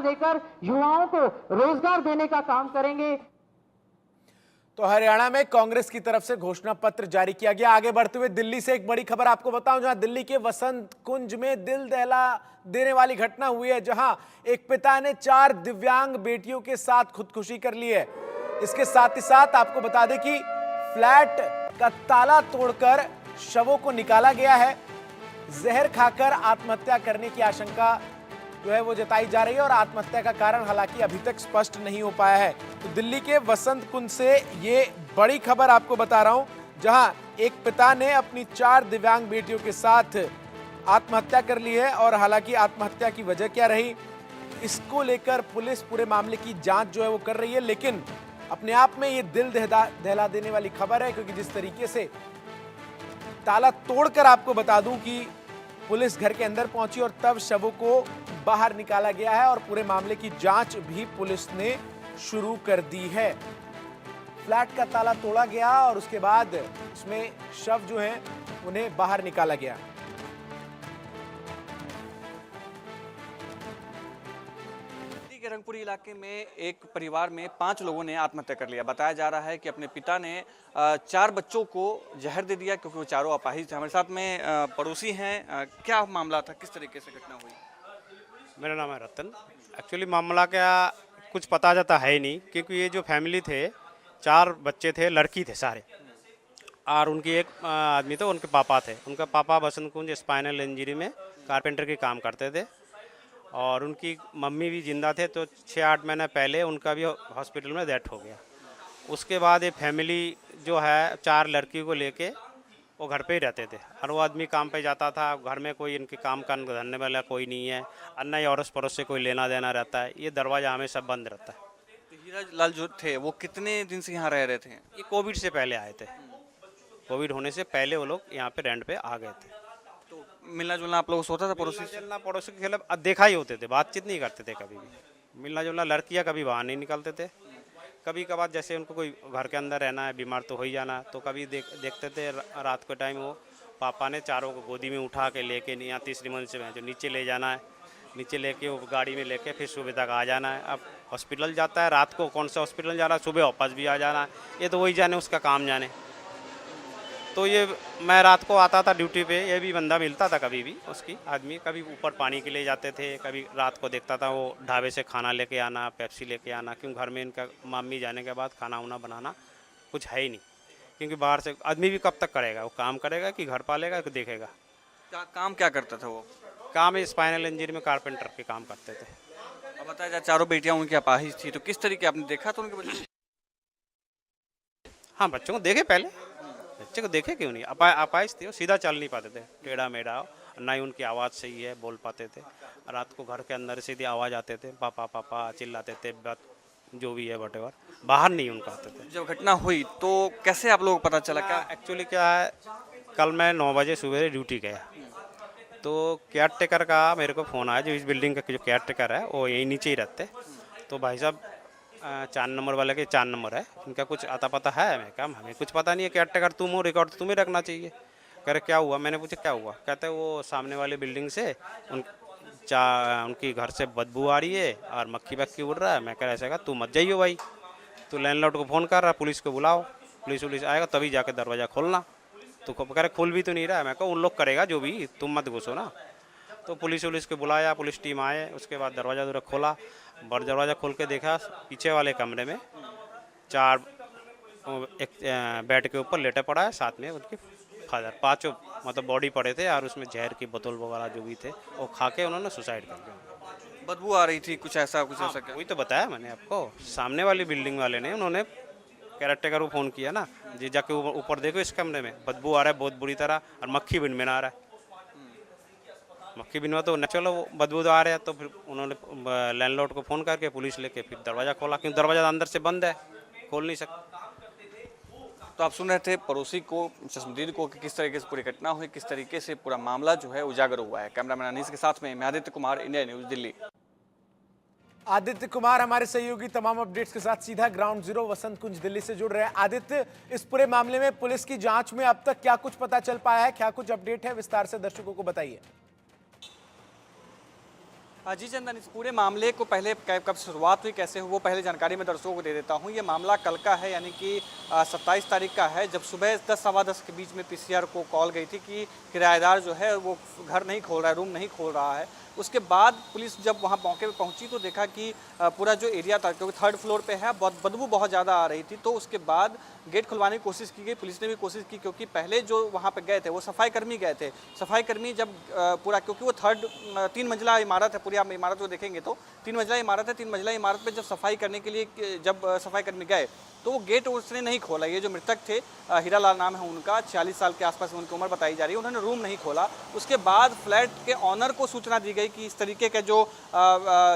देकर युवाओं को रोजगार देने का काम करेंगे। तो हरियाणा में कांग्रेस की तरफ से घोषणा पत्र जारी किया गया। आगे बढ़ते हुए दिल्ली से एक बड़ी खबर आपको बताऊं, जहां दिल्ली के वसंत कुंज में दिल दहला देने वाली घटना हुई है, जहां एक पिता ने 4 दिव्यांग बेटियों के साथ खुदकुशी कर ली है। इसके साथ ही साथ आपको बता दें कि फ्लैट का ताला तोड़कर शवों को निकाला गया है। जहर खाकर आत्महत्या करने की आशंका जो है वो जताई जा रही है और आत्महत्या का कारण हालांकि अभी तक स्पष्ट नहीं हो पाया है। तो दिल्ली के वसंत कुंज से ये बड़ी खबर आपको बता रहा हूं, जहां एक पिता ने अपनी 4 दिव्यांग बेटियों के साथ आत्महत्या कर ली है और हालांकि आत्महत्या की वजह क्या रही, इसको लेकर पुलिस पूरे मामले की जांच जो है वो कर रही है। लेकिन अपने आप में ये दिल दहला देने वाली खबर है, क्योंकि जिस तरीके से ताला तोड़कर आपको बता दूं कि पुलिस घर के अंदर पहुंची और तब शवों को बाहर निकाला गया है और पूरे मामले की जांच भी पुलिस ने शुरू कर दी है। फ्लैट का ताला तोड़ा गया और उसके बाद उसमें शव जो हैं उन्हें बाहर निकाला गया। दिल्ली के रंगपुरी इलाके में एक परिवार में 5 लोगों ने आत्महत्या कर लिया। बताया जा रहा है कि अपने पिता ने 4 बच्चों को जहर दे दिया, क्योंकि वो चारों अपाहिज थे। हमारे साथ में पड़ोसी हैं। क्या मामला था, किस तरीके से घटना हुई? मेरा नाम है रतन। एक्चुअली मामला क्या कुछ पता जाता है ही नहीं, क्योंकि ये जो फैमिली थे 4 बच्चे थे, लड़की थे सारे, और उनकी एक आदमी थे, उनके पापा थे। उनका पापा बसंत कुंज स्पाइनल इंजरी में कारपेंटर के काम करते थे और उनकी मम्मी भी जिंदा थे। तो 6-8 महीने पहले उनका भी हॉस्पिटल में डेथ हो गया। उसके बाद ये फैमिली जो है 4 लड़की को लेके वो घर पे ही रहते थे और वो आदमी काम पे जाता था। घर में कोई इनके काम करने वाला कोई नहीं है, अन्ना या अड़ोस पड़ोस से कोई लेना देना रहता है। ये दरवाज़ा हमेशा बंद रहता है। तो हीरा लाल जो थे वो कितने दिन से यहाँ रह रहे थे? ये कोविड से पहले आए थे। कोविड होने से पहले वो लोग यहाँ पे रेंट पे आ गए थे। तो मिलना जुलना आप लोगों से होता था पड़ोसी से? चलना पड़ोसी के खिलाफ देखा ही होते थे, बातचीत नहीं करते थे कभी भी। मिलना जुलना लड़कियाँ कभी बाहर नहीं निकलते थे। कभी कभार जैसे उनको कोई घर के अंदर रहना है, बीमार तो हो ही जाना, तो कभी देखते थे रात के टाइम वो पापा ने चारों को गोदी में उठा के लेके यहाँ तीसरी मंजिल में जो नीचे ले जाना है, नीचे लेके वो गाड़ी में लेके फिर सुबह तक आ जाना है। अब हॉस्पिटल जाता है रात को, कौन सा हॉस्पिटल जा रहा है, सुबह वापस भी आ जाना है। ये तो वही जाने, उसका काम जाने। तो ये मैं रात को आता था ड्यूटी पे, ये भी बंदा मिलता था कभी भी उसकी आदमी, कभी ऊपर पानी के लिए जाते थे, कभी रात को देखता था वो ढाबे से खाना लेके आना, पेप्सी लेके आना, क्योंकि घर में इनका मम्मी जाने के बाद खाना वाना बनाना कुछ है ही नहीं, क्योंकि बाहर से आदमी भी कब तक करेगा, वो काम करेगा कि घर पालेगा कि देखेगा। काम क्या करता था वो? काम स्पाइनल इंजरी में कारपेंटर के काम करते थे। अब बताया जाए चारों बेटियां उनकी अपाहिज थी, तो किस तरीके आपने देखा तो उनके बच्चे? हाँ, बच्चों को देखे पहले, बच्चे को देखे क्यों नहीं। अपाहिज थे, वो सीधा चल नहीं पाते थे, टेढ़ा मेढ़ा, ना ही उनकी आवाज़ सही है, बोल पाते थे। रात को घर के अंदर सीधी आवाज़ आते थे, पापा पापा चिल्लाते थे, बात जो भी है वटेवर, बाहर नहीं उनका आते थे। जब घटना हुई तो कैसे आप लोगों को पता चला? क्या एक्चुअली क्या है, कल मैं 9 बजे सुबह ड्यूटी गया, तो केयर टेकर का मेरे को फ़ोन आया, जो इस बिल्डिंग का जो केयर टेकर है वो यहीं नीचे ही रहते। तो भाई साहब 4 नंबर वाले के 4 नंबर है, इनका कुछ आता पता है? मैं कहा हमें कुछ पता नहीं है, केयर टेकर तुम हो, रिकॉर्ड तुम्हें रखना चाहिए। कह रहे क्या हुआ? मैंने पूछा क्या हुआ? कहते वो सामने वाले बिल्डिंग से उनकी घर से बदबू आ रही है और मक्खी बक्की उड़ रहा है। मैं कह रहा ऐसा, तू मत जाइयो भाई, तो लैंडलॉर्ड को फ़ोन कर रहा, पुलिस को बुलाओ, पुलिस आएगा तभी जाके दरवाज़ा खोलना। तो कह रहे खुल भी तो नहीं रहा है। मैं कहा उन लोग करेगा जो भी, तुम मत घुसो ना। तो पुलिस को बुलाया, पुलिस टीम आए, उसके बाद दरवाज़ा खोला, बड़ दरवाज़ा खोल के देखा, पीछे वाले कमरे में 4 एक बेड के ऊपर लेटे पड़ा है, साथ में उनके फादर, 5 मतलब बॉडी पड़े थे और उसमें जहर की बोतल वगैरह जो भी थे वो खा के उन्होंने सुसाइड कर दिया। बदबू आ रही थी, कुछ ऐसा क्या? वही तो बताया मैंने आपको, सामने वाली बिल्डिंग वाले ने, उन्होंने कैरेक्टर को फ़ोन किया ना जी, जाके ऊपर देखो इस कमरे में बदबू आ रहा है बहुत बुरी तरह और मक्खी बिन आ रहा है। मक्खी बिनवा तो चलो वो बदबू आ रहा है, तो फिर उन्होंने लैंडलॉर्ड को फ़ोन करके पुलिस लेके फिर दरवाज़ा खोला, क्योंकि दरवाज़ा अंदर से बंद है, खोल नहीं सकता। तो आप सुन रहे थे पड़ोसी को, चश्मदीद को, कि किस तरीके से पूरी घटना हुई, किस तरीके से पूरा मामला जो है उजागर हुआ है। कैमरामैन अनीस के साथ में मैं आदित्य कुमार, इंडिया न्यूज़, दिल्ली। आदित्य कुमार हमारे सहयोगी तमाम अपडेट्स के साथ सीधा ग्राउंड जीरो वसंत कुंज दिल्ली से जुड़ रहे हैं। आदित्य, इस पूरे मामले में पुलिस की जांच में अब तक क्या कुछ पता चल पाया है, क्या कुछ अपडेट है, विस्तार से दर्शकों को बताइए। जी चंदन, इस पूरे मामले को पहले कब शुरुआत हुई, कैसे हुई, वो पहले जानकारी मैं दर्शकों को दे देता हूँ। ये मामला कल का है, यानी कि 27 तारीख का है, जब सुबह 10 सवा 10 के बीच में पीसीआर को कॉल गई थी कि किराएदार जो है वो घर नहीं खोल रहा है, रूम नहीं खोल रहा है। उसके बाद पुलिस जब वहाँ मौके पे पहुँची तो देखा कि पूरा जो एरिया था, क्योंकि 3rd फ्लोर पे है, बहुत बदबू बहुत ज़्यादा आ रही थी। तो उसके बाद गेट खुलवाने की कोशिश की गई, पुलिस ने भी कोशिश की, क्योंकि पहले जो वहाँ पे गए थे वो सफाई कर्मी गए थे। सफाई कर्मी जब पूरा, क्योंकि वो 3 मंजिला इमारत है, पूरी आप इमारत को देखेंगे तो 3 मंजिला इमारत है। 3 मंजिला इमारत पे जब सफाई करने के लिए जब सफाई कर्मी गए तो वो गेट उसने नहीं खोला। ये जो मृतक थे, हीरालाल नाम है उनका, 46 साल के आसपास उनकी उम्र बताई जा रही है, उन्होंने रूम नहीं खोला। उसके बाद फ्लैट के ऑनर को सूचना दी गई कि इस तरीके के जो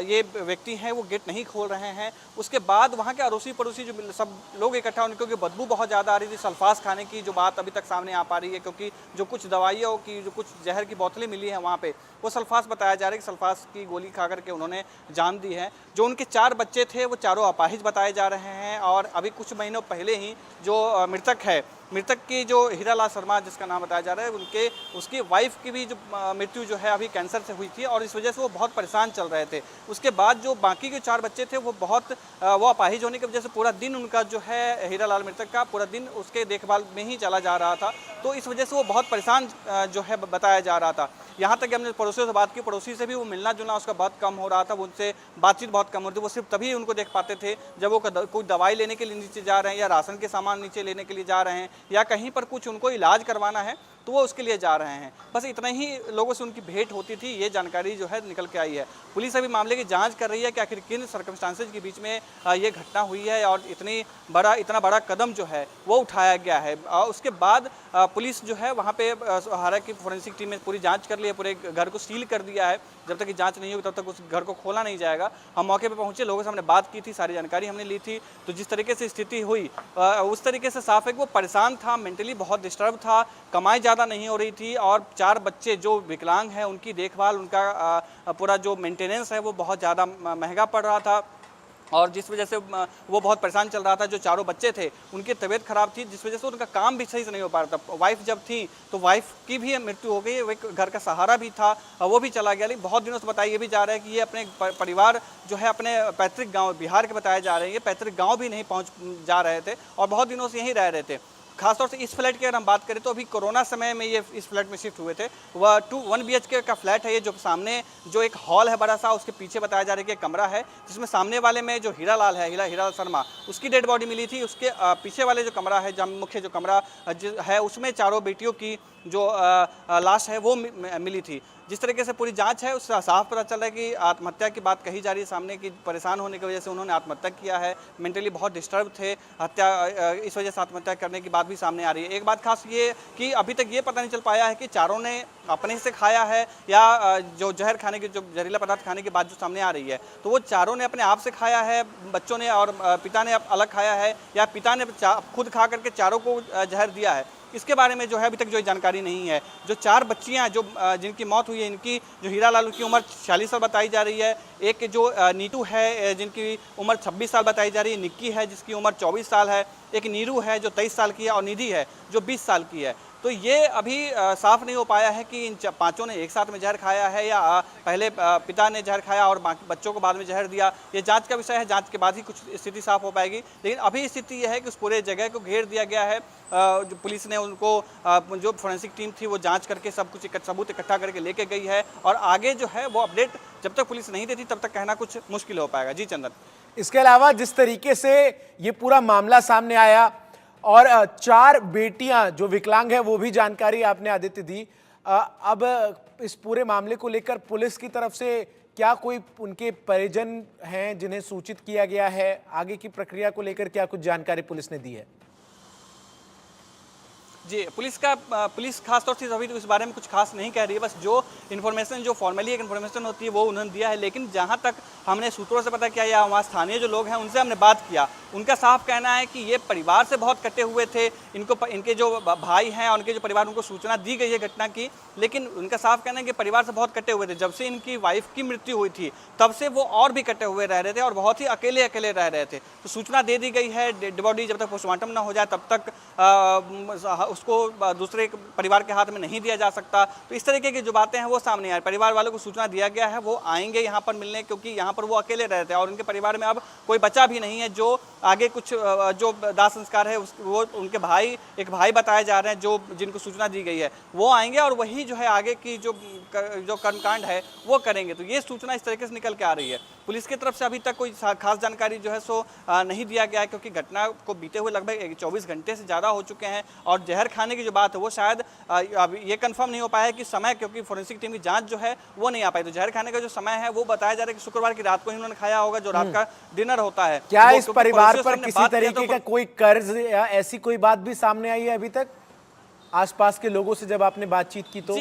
ये व्यक्ति हैं वो गेट नहीं खोल रहे हैं। उसके बाद वहाँ के अड़ोसी पड़ोसी जो सब लोग इकट्ठा होने, क्योंकि बदबू बहुत ज़्यादा आ रही थी, सल्फास खाने की जो बात अभी तक सामने आ पा रही है, क्योंकि जो कुछ दवाइयों की, जो कुछ जहर की बोतलें मिली हैं वहाँ पे, वो सल्फास बताया जा रहा है कि सल्फास की गोली खा करके उन्होंने जान दी है। जो उनके 4 बच्चे थे वो चारों अपाहिज बताए जा रहे हैं। और अभी कुछ महीनों पहले ही जो मृतक है, मृतक की जो हीरालाल शर्मा जिसका नाम बताया जा रहा है, उसकी वाइफ की भी जो मृत्यु जो है अभी कैंसर से हुई थी, और इस वजह से वो बहुत परेशान चल रहे थे। उसके बाद जो बाकी के 4 बच्चे थे वो अपाहिज होने की वजह से पूरा दिन उनका जो है, हीरालाल मृतक का पूरा दिन उसके देखभाल में ही चला जा रहा था। तो इस वजह से वो बहुत परेशान जो है बताया जा रहा था। यहाँ तक कि हमने पड़ोसियों से बात की, पड़ोसी से भी वो मिलना जुलना उसका बहुत कम हो रहा था, वो उनसे बातचीत बहुत कम हो रही थी। वो सिर्फ तभी उनको देख पाते थे जब वो कोई दवाई लेने के लिए नीचे जा रहे हैं, या राशन के सामान नीचे लेने के लिए जा रहे हैं, या कहीं पर कुछ उनको इलाज करवाना है तो वो उसके लिए जा रहे हैं। बस इतना ही लोगों से उनकी भेंट होती थी, ये जानकारी जो है निकल के आई है। पुलिस अभी मामले की जांच कर रही है कि आखिर किन सर्कमस्टांसेज के बीच में ये घटना हुई है और इतना बड़ा कदम जो है वो उठाया गया है। उसके बाद पुलिस जो है वहाँ पे हालांकि फोरेंसिक टीम ने पूरी जाँच कर ली है, पूरे घर को सील कर दिया है। जब तक कि जाँच नहीं होगी तब तक उस घर को खोला नहीं जाएगा। हम मौके पर पहुँचे, लोगों से हमने बात की थी, सारी जानकारी हमने ली थी। तो जिस तरीके से स्थिति हुई उस तरीके से साफ है कि वो परेशान था, मेंटली बहुत डिस्टर्ब था, कमाई ज़्यादा नहीं हो रही थी, और 4 बच्चे जो विकलांग हैं उनकी देखभाल, उनका पूरा जो मेंटेनेंस है वो बहुत ज़्यादा महंगा पड़ रहा था, और जिस वजह से वो बहुत परेशान चल रहा था। जो 4 बच्चे थे उनकी तबीयत खराब थी, जिस वजह से उनका काम भी सही से नहीं हो पा रहा था। वाइफ जब थी तो वाइफ की भी मृत्यु हो गई, वो एक घर का सहारा भी था, वो भी चला गया। लेकिन बहुत दिनों से बताया ये भी जा रहा है कि ये अपने परिवार जो है अपने पैतृक गाँव बिहार के बताए जा रहे हैं, ये पैतृक गाँव भी नहीं पहुँच जा रहे थे और बहुत दिनों से यहीं रह रहे थे। खासतौर से इस फ्लैट की अगर हम बात करें तो अभी कोरोना समय में ये इस फ्लैट में शिफ्ट हुए थे। वह 1 BHK का फ्लैट है ये, जो सामने जो एक हॉल है बड़ा सा, उसके पीछे बताया जा रहा है कि एक कमरा है, जिसमें सामने वाले में जो हीरालाल है, हीरालाल शर्मा, उसकी डेड बॉडी मिली थी। उसके पीछे वाले जो कमरा है, जहाँ मुख्य जो कमरा है, उसमें चारों बेटियों की जो लाश है वो मिली थी। जिस तरीके से पूरी जांच है उससे साफ पता चल रहा है कि आत्महत्या की बात कही जा रही है सामने, कि परेशान होने की वजह से उन्होंने आत्महत्या किया है, मेंटली बहुत डिस्टर्ब थे, इस वजह से आत्महत्या करने की बात भी सामने आ रही है। एक बात खास ये कि अभी तक ये पता नहीं चल पाया है कि चारों ने अपने से खाया है या जो जहर खाने की, जो जहरीला पदार्थ खाने की बात जो सामने आ रही है, तो वो चारों ने अपने आप से खाया है, बच्चों ने और पिता ने अलग खाया है, या पिता ने खुद खा करके चारों को जहर दिया है। इसके बारे में जो है अभी तक जो जानकारी नहीं है। जो 4 बच्चियां जो जिनकी मौत हुई है, इनकी जो हीरालाल की उम्र 46 साल बताई जा रही है, एक जो नीतू है जिनकी उम्र 26 साल बताई जा रही है, निक्की है जिसकी उम्र 24 साल है, एक नीरू है जो 23 साल की है, और निधि है जो 20 साल की है। तो ये अभी साफ नहीं हो पाया है कि इन 5 ने एक साथ में जहर खाया है या पहले पिता ने जहर खाया और बाकी बच्चों को बाद में जहर दिया। ये जांच का विषय है, जांच के बाद ही कुछ स्थिति साफ हो पाएगी। लेकिन अभी स्थिति यह है कि उस पूरे जगह को घेर दिया गया है। जो पुलिस ने उनको जो फोरेंसिक टीम थी वो जांच करके सब कुछ सबूत इकट्ठा करके लेके गई है, और आगे जो है वो अपडेट जब तक पुलिस नहीं देती तब तक कहना कुछ मुश्किल हो पाएगा। जी चंदन, इसके अलावा जिस तरीके से ये पूरा मामला सामने आया और 4 बेटियां जो विकलांग है वो भी जानकारी आपने आदित्य दी। अब इस पूरे मामले को लेकर पुलिस की तरफ से क्या कोई उनके परिजन हैं जिन्हें सूचित किया गया है? आगे की प्रक्रिया को लेकर क्या कुछ जानकारी पुलिस ने दी है? जी, पुलिस खासतौर से अभी तो इस बारे में कुछ खास नहीं कह रही है। बस जो इन्फॉर्मेशन, जो फॉर्मली एक इन्फॉर्मेशन होती है वो उन्होंने दिया है। लेकिन जहां तक हमने सूत्रों से पता किया या वहाँ स्थानीय जो लोग हैं उनसे हमने बात किया, उनका साफ कहना है कि ये परिवार से बहुत कटे हुए थे। इनके जो भाई हैं और उनके जो परिवार, उनको सूचना दी गई है घटना की, लेकिन उनका साफ कहना है कि परिवार से बहुत कटे हुए थे। जब से इनकी वाइफ की मृत्यु हुई थी तब से वो और भी कटे हुए रह रहे थे और बहुत ही अकेले रह रहे थे। तो सूचना दे दी गई है, डेड बॉडी जब तक पोस्टमार्टम ना हो जाए तब तक उसको दूसरे परिवार के हाथ में नहीं दिया जा सकता। तो इस तरीके की जो बातें हैं वो सामने आ रही। परिवार वालों को सूचना दिया गया है, वो आएंगे यहाँ पर मिलने, क्योंकि यहाँ पर वो अकेले रहते हैं और उनके परिवार में अब कोई बच्चा भी नहीं है। जो आगे कुछ जो दाह संस्कार है वो उनके भाई, एक भाई बताए जा रहे हैं जो जिनको सूचना दी गई है, वो आएंगे और वही जो है आगे की जो कर्मकांड है वो करेंगे। तो ये सूचना इस तरीके से निकल के आ रही है। पुलिस की तरफ से अभी तक कोई खास जानकारी जो है सो नहीं दिया गया है, क्योंकि घटना को बीते हुए लगभग 24 घंटे से ज़्यादा हो चुके हैं। और जहर खाने की जो बात है वो शायद अब ये कंफर्म नहीं हो पाया है कि समय, क्योंकि फोरेंसिक टीम की जांच जो है वो नहीं आ पाई। तो जहर खाने का जो समय है वो बताया जा रहा है कि शुक्रवार की रात को ही उन्होंने खाया होगा, जो रात का डिनर होता है। क्या वो इस क्योंकि परिवार पड़ोसियों पर से किसी बात किया तरीके तो का कोई कर्ज या ऐसी कोई बात भी सामने आई है अभी तक आसपास के लोगों से जब आपने बातचीत की तो?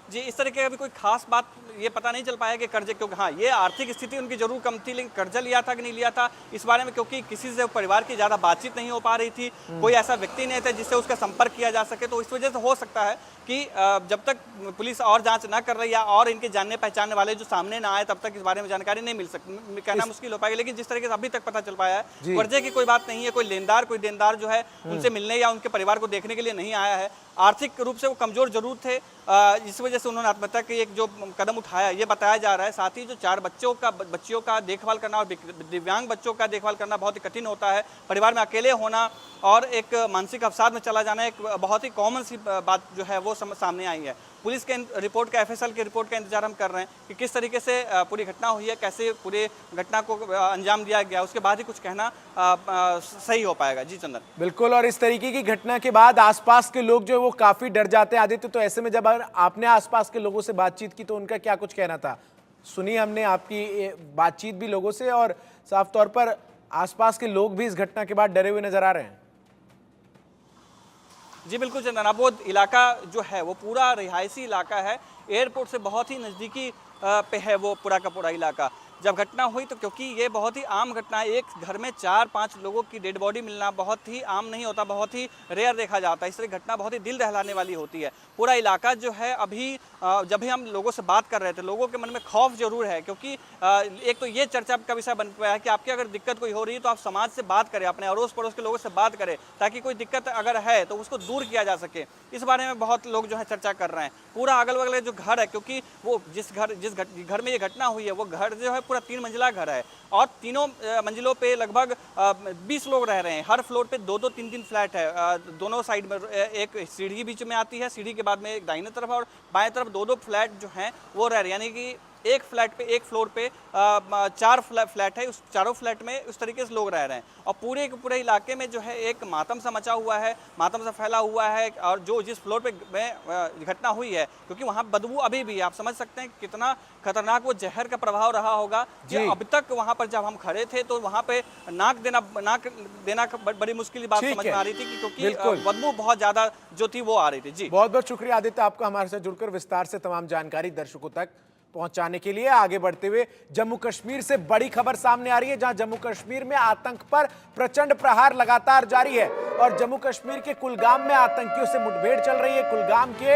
जी, इस तरीके का भी कोई खास बात ये पता नहीं चल पाया कि कर्जे, क्योंकि हाँ ये आर्थिक स्थिति उनकी जरूर कम थी, लेकिन कर्जा लिया था कि नहीं लिया था इस बारे में क्योंकि किसी से परिवार की ज़्यादा बातचीत नहीं हो पा रही थी। कोई ऐसा व्यक्ति नहीं था जिससे उसका संपर्क किया जा सके। तो इस वजह से हो सकता है कि जब तक पुलिस और जांच ना कर रही है और इनके जानने पहचानने वाले जो सामने ना आए तब तक इस बारे में जानकारी नहीं मिल सकती, कहना मुश्किल हो पाएगा। लेकिन जिस तरीके से अभी तक पता चल पाया है, कर्जे की कोई बात नहीं है। कोई लेनदार, कोई देनदार जो है उनसे मिलने या उनके परिवार को देखने के लिए नहीं आया है। आर्थिक रूप से वो कमजोर जरूर थे, इस वजह से उन्होंने आत्महत्या की एक जो कदम उठाया ये बताया जा रहा है। साथ ही जो 4 बच्चियों का देखभाल करना और दिव्यांग बच्चों का देखभाल करना बहुत ही कठिन होता है। परिवार में अकेले होना और एक मानसिक अवसाद में चला जाना एक बहुत ही कॉमन सी बात जो है वो सामने आई है। पुलिस के रिपोर्ट का, FSL की रिपोर्ट का इंतजार हम कर रहे हैं कि किस तरीके से पूरी घटना हुई है, कैसे पूरे घटना को अंजाम दिया गया, उसके बाद ही कुछ कहना सही हो पाएगा। जी चंदन। बिल्कुल, और इस तरीके की घटना के बाद आसपास के लोग जो है वो काफी डर जाते हैं आदित्य। तो ऐसे में जब आपने आसपास के लोगों से बातचीत की तो उनका क्या कुछ कहना था? सुनी हमने आपकी बातचीत भी लोगों से, और साफ तौर पर आसपास के लोग भी इस घटना के बाद डरे हुए नजर आ रहे हैं। जी बिल्कुल चंदन, अब वो इलाका जो है वो पूरा रिहायशी इलाका है, एयरपोर्ट से बहुत ही नज़दीकी पे है वो पूरा का पूरा इलाका। जब घटना हुई तो क्योंकि ये बहुत ही आम घटना है, एक घर में 4-5 लोगों की डेड बॉडी मिलना बहुत ही आम नहीं होता, बहुत ही रेयर देखा जाता है। इस तरह घटना बहुत ही दिल दहलाने वाली होती है। पूरा इलाका जो है अभी जब भी हम लोगों से बात कर रहे थे, लोगों के मन में खौफ जरूर है, क्योंकि एक तो ये चर्चा का विषय बन पाया है कि आपकी अगर दिक्कत कोई हो रही है तो आप समाज से बात करें, अपने अड़ोस पड़ोस के लोगों से बात करें, ताकि कोई दिक्कत अगर है तो उसको दूर किया जा सके। इस बारे में बहुत लोग जो है चर्चा कर रहे हैं। पूरा अगल बगल जो घर है, क्योंकि वो जिस घर में ये घटना हुई है वो घर जो है पूरा 3 मंजिला घर है और तीनों मंजिलों पे लगभग 20 लोग रह रहे हैं। हर फ्लोर पे 2-2, 3-3 फ्लैट है। दोनों साइड में एक सीढ़ी बीच में आती है, सीढ़ी के बाद में एक दाहिने तरफ और बाएं तरफ 2-2 फ्लैट जो हैं वो रह रहे हैं। यानी कि एक फ्लैट पे, एक फ्लोर पे 4 फ्लैट है, उस चारों फ्लैट में उस तरीके से लोग रह रहे हैं। और पूरे के पूरे इलाके में जो है एक मातम सा मचा हुआ है, मातम सा फैला हुआ है। और जो जिस फ्लोर पे घटना हुई है, क्योंकि वहाँ बदबू अभी भी, आप समझ सकते हैं कितना खतरनाक वो जहर का प्रभाव रहा होगा कि अब तक वहाँ पर जब हम खड़े थे तो वहाँ पे नाक देना बड़ी मुश्किल बात समझ में आ रही थी, क्योंकि बदबू बहुत ज्यादा जो थी वो आ रही थी। जी बहुत बहुत शुक्रिया आदित्य आपका हमारे साथ जुड़कर विस्तार से तमाम जानकारी दर्शकों तक पहुंचाने के लिए। आगे बढ़ते हुए जम्मू कश्मीर से बड़ी खबर सामने आ रही है, जहां जम्मू कश्मीर में आतंक पर प्रचंड प्रहार लगातार जारी है और जम्मू कश्मीर के कुलगाम में आतंकियों से मुठभेड़ चल रही है। कुलगाम के